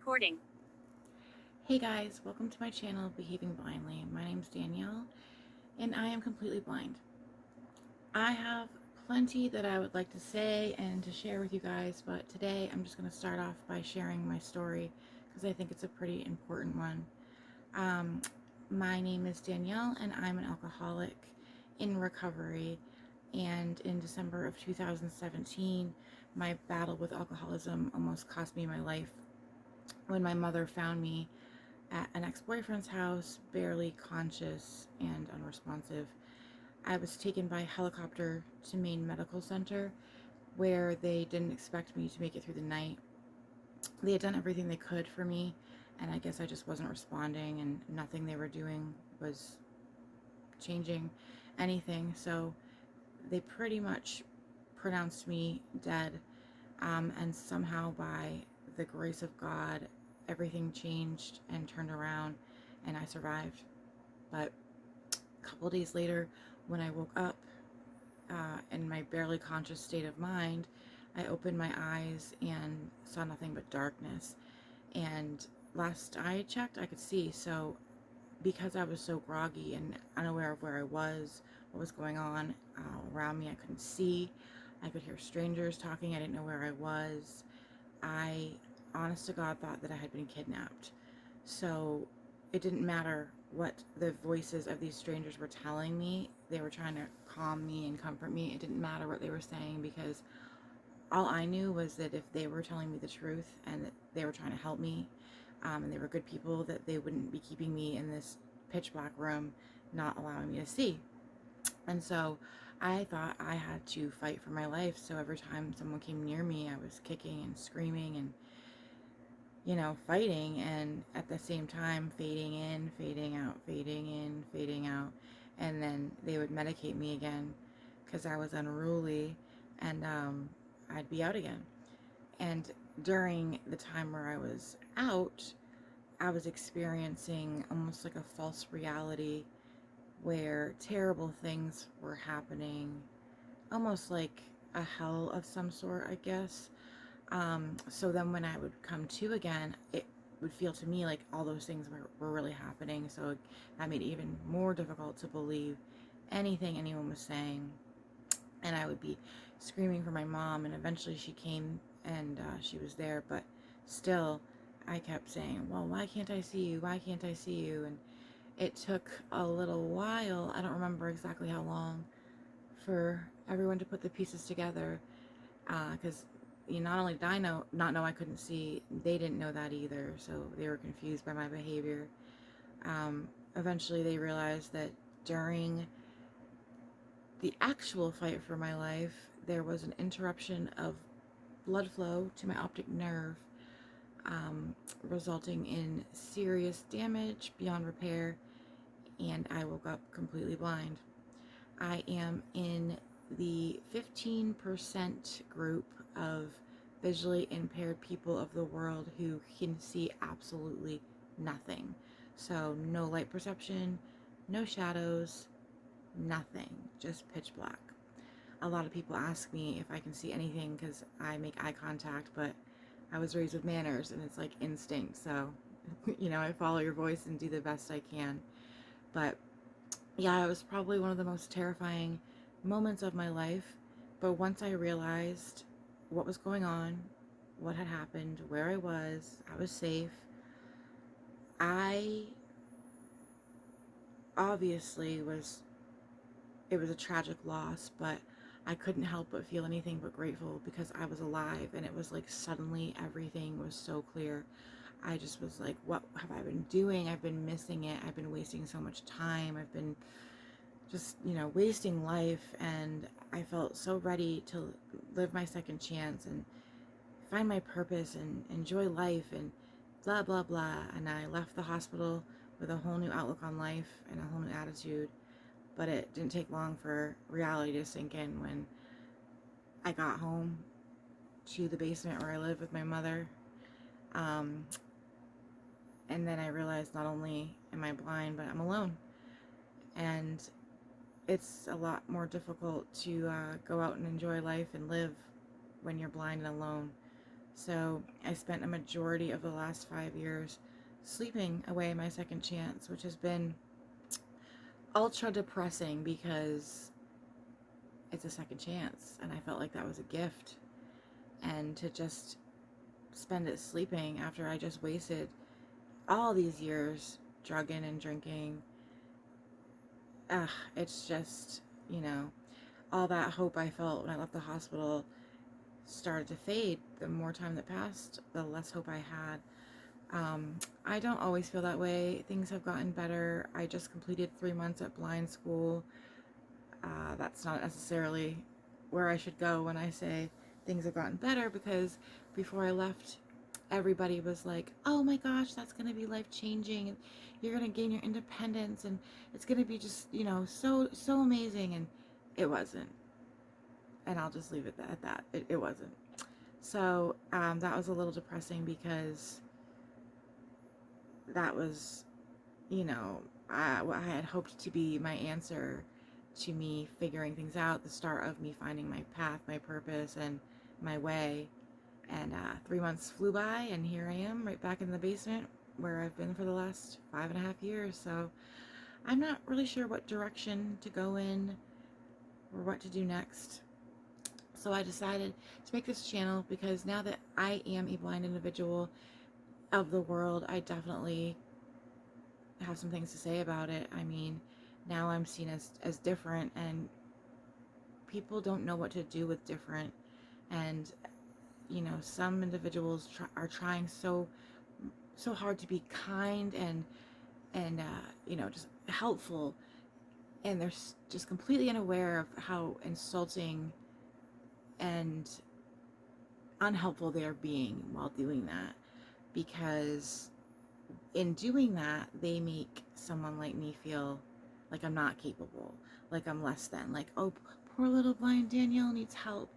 recording. Hey guys, welcome to my channel, Behaving Blindly. My name's Danielle, and I am completely blind. I have plenty that I would like to say and to share with you guys, but today I'm just going to start off by sharing my story because I think it's a pretty important one. Um, my name is Danielle, and I'm an alcoholic in recovery. And in December of 2017, my battle with alcoholism almost cost me my life when my mother found me at an ex-boyfriend's house, barely conscious and unresponsive. I was taken by helicopter to Maine Medical Center, where they didn't expect me to make it through the night. They had done everything they could for me, and I guess I just wasn't responding, and nothing they were doing was changing anything. So they pretty much pronounced me dead, and somehow by the grace of God, everything changed and turned around, and I survived. But a couple days later, when I woke up in my barely conscious state of mind, I opened my eyes and saw nothing but darkness. And last I checked, I could see. So because I was so groggy and unaware of where I was, what was going on around me, I couldn't see. I could hear strangers talking. I didn't know where I was. I, honest to God, thought that I had been kidnapped. So it didn't matter what the voices of these strangers were telling me. They were trying to calm me and comfort me. It didn't matter what they were saying, because all I knew was that if they were telling me the truth and that they were trying to help me, and they were good people, that they wouldn't be keeping me in this pitch black room, not allowing me to see. And so I thought I had to fight for my life. So every time someone came near me, I was kicking and screaming and, fighting, and at the same time fading in, fading out, fading in, fading out. And then they would medicate me again because I was unruly, and I'd be out again. And during the time where I was out, I was experiencing almost like a false reality where terrible things were happening, almost like a hell of some sort, I guess. So then when I would come to again, it would feel to me like all those things were really happening. So that made it even more difficult to believe anything anyone was saying. And I would be screaming for my mom, and eventually she came, and she was there, but still I kept saying, well, why can't I see you? Why can't I see you? And it took a little while, I don't remember exactly how long, for everyone to put the pieces together, because not only did I not know I couldn't see, they didn't know that either, so they were confused by my behavior. Eventually they realized that during the actual fight for my life, there was an interruption of blood flow to my optic nerve, resulting in serious damage beyond repair, and I woke up completely blind. I am in the 15% group of visually impaired people of the world who can see absolutely nothing. So, no light perception, no shadows, nothing, just pitch black. A lot of people ask me if I can see anything because I make eye contact, but I was raised with manners and it's like instinct. So, I follow your voice and do the best I can. But yeah, it was probably one of the most terrifying moments of my life. But once I realized what was going on, what had happened, where I was safe. I obviously it was a tragic loss, but I couldn't help but feel anything but grateful because I was alive, and it was like suddenly everything was so clear. I just was like, what have I been doing? I've been missing it. I've been wasting so much time. I've been just, wasting life, and I felt so ready to live my second chance and find my purpose and enjoy life and blah, blah, blah. And I left the hospital with a whole new outlook on life and a whole new attitude. But it didn't take long for reality to sink in when I got home to the basement where I live with my mother. Um, and then I realized not only am I blind, but I'm alone. And it's a lot more difficult to go out and enjoy life and live when you're blind and alone. So I spent a majority of the last 5 years sleeping away my second chance, which has been ultra depressing because it's a second chance and I felt like that was a gift. And to just spend it sleeping after I just wasted all these years drugging and drinking, it's just, all that hope I felt when I left the hospital started to fade. The more time that passed, the less hope I had. I don't always feel that way. Things have gotten better. I just completed 3 months at blind school. That's not necessarily where I should go when I say things have gotten better, because before I left, everybody was like, oh my gosh, that's going to be life changing. And you're going to gain your independence and it's going to be just, so amazing. And it wasn't. And I'll just leave it at that. It wasn't. So that was a little depressing because that was, what I had hoped to be my answer to me figuring things out, the start of me finding my path, my purpose, and my way. And 3 months flew by, and here I am right back in the basement where I've been for the last 5.5 years. So I'm not really sure what direction to go in or what to do next. So I decided to make this channel because now that I am a blind individual of the world, I definitely have some things to say about it. I mean, now I'm seen as different, and people don't know what to do with different. And some individuals are trying so hard to be kind and just helpful, and they're just completely unaware of how insulting and unhelpful they are being while doing that, because in doing that they make someone like me feel like I'm not capable, like I'm less than, like, oh, poor little blind Danielle needs help.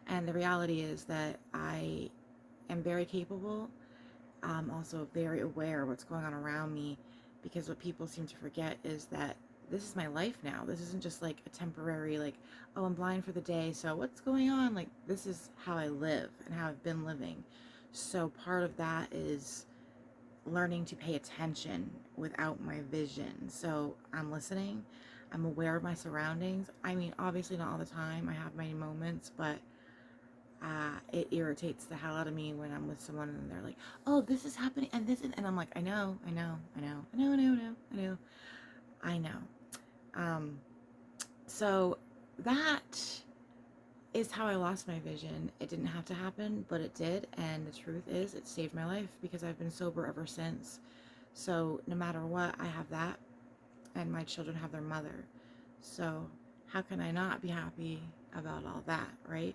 And the reality is that I am very capable. I'm also very aware of what's going on around me, because what people seem to forget is that this is my life now. This isn't just like a temporary, like, oh, I'm blind for the day, so what's going on? Like, this is how I live and how I've been living. So part of that is learning to pay attention without my vision. So I'm listening. I'm aware of my surroundings. I mean, obviously not all the time. I have my moments, but it irritates the hell out of me when I'm with someone and they're like, oh, this is happening and this is, and I'm like, I know. So that is how I lost my vision. It didn't have to happen, but it did. And the truth is, it saved my life because I've been sober ever since. So no matter what, I have that, and my children have their mother. So how can I not be happy about all that, right?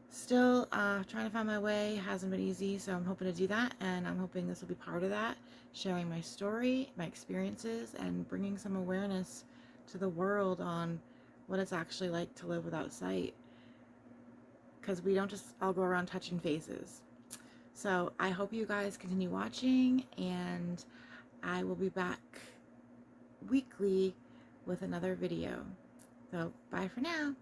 Still trying to find my way. Hasn't been easy, so I'm hoping to do that, and I'm hoping this will be part of that, sharing my story, my experiences, and bringing some awareness to the world on what it's actually like to live without sight, because we don't just all go around touching faces. So I hope you guys continue watching, and I will be back weekly with another video. So bye for now.